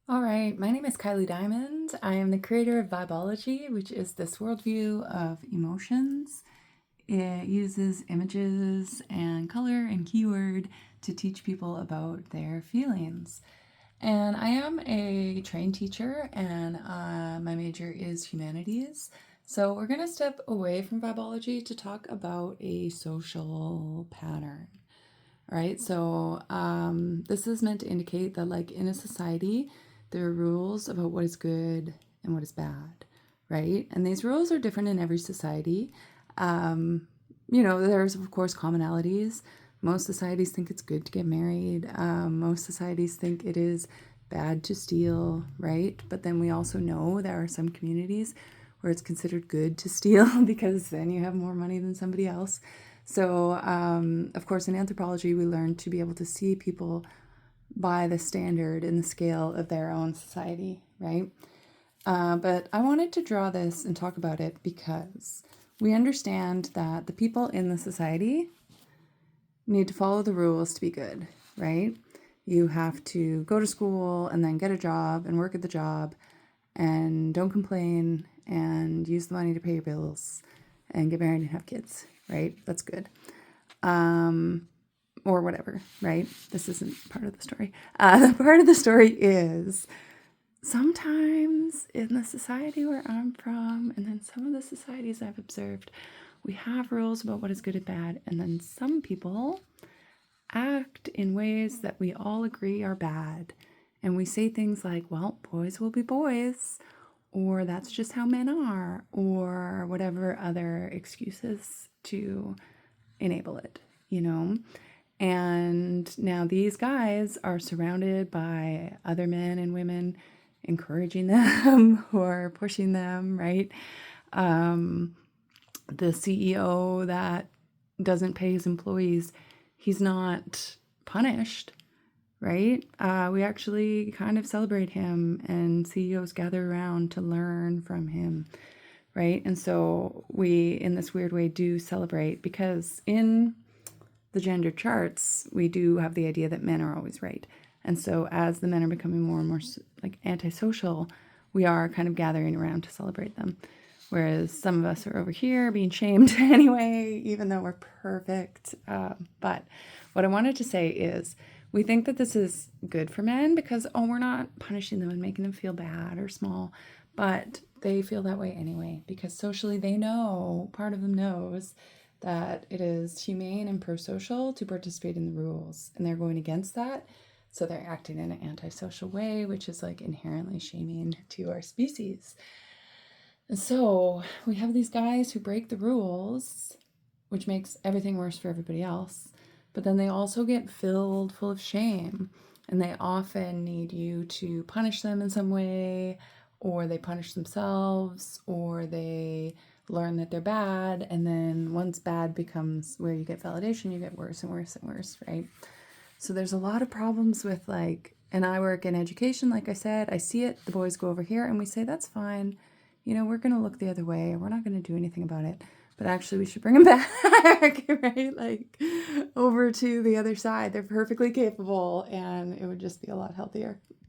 All right, my name is Kylie Diamond. I am the creator of Vibology, which is this worldview of emotions. It uses images and color and keyword to teach people about their feelings. And I am a trained teacher, and my major is humanities. So we're going to step away from Vibology to talk about a social pattern. All right, so this is meant to indicate that, like in a society, there are rules about what is good and what is bad, right? And these rules are different in every society. Um, there's of course commonalities. Most societies think it's good to get married. Most societies think it is bad to steal, right? But then we also know there are some communities where it's considered good to steal because then you have more money than somebody else. So, of course, in anthropology, we learn to be able to see people by the standard and the scale of their own society, right? But I wanted to draw this and talk about it because we understand that the people in the society need to follow the rules to be good, right? You have to go to school and then get a job and work at the job and don't complain and use the money to pay your bills and get married and have kids, right? That's good. Or whatever, right? This isn't part of the story. The part of the story is sometimes in the society where I'm from, and then some of the societies I've observed, we have rules about what is good and bad, and then some people act in ways that we all agree are bad. And we say things like, well, boys will be boys, or that's just how men are, or whatever other excuses to enable it, you know? And now these guys are surrounded by other men and women encouraging them or pushing them, right? The CEO that doesn't pay his employees, he's not punished, right? We actually kind of celebrate him, and CEOs gather around to learn from him, right? And so we, in this weird way, do celebrate because in the gender charts, we do have the idea that men are always right. And so as the men are becoming more and more like antisocial, we are kind of gathering around to celebrate them. Whereas some of us are over here being shamed anyway, even though we're perfect. But what I wanted to say is we think that this is good for men because, oh, we're not punishing them and making them feel bad or small. But they feel that way anyway because socially they know, part of them knows that it is humane and pro-social to participate in the rules, and they're going against that, so they're acting in an antisocial way, which is like inherently shaming to our species. And so we have these guys who break the rules, which makes everything worse for everybody else, but then they also get filled full of shame, and they often need you to punish them in some way, or they punish themselves, or they learn that they're bad, and then once bad becomes where you get validation, you get worse and worse and worse, right? So there's a lot of problems with like, and I work in education, like I said, I see it, the boys go over here and we say, that's fine, we're going to look the other way, we're not going to do anything about it, but actually we should bring them back, right? Like over to the other side. They're perfectly capable, and it would just be a lot healthier.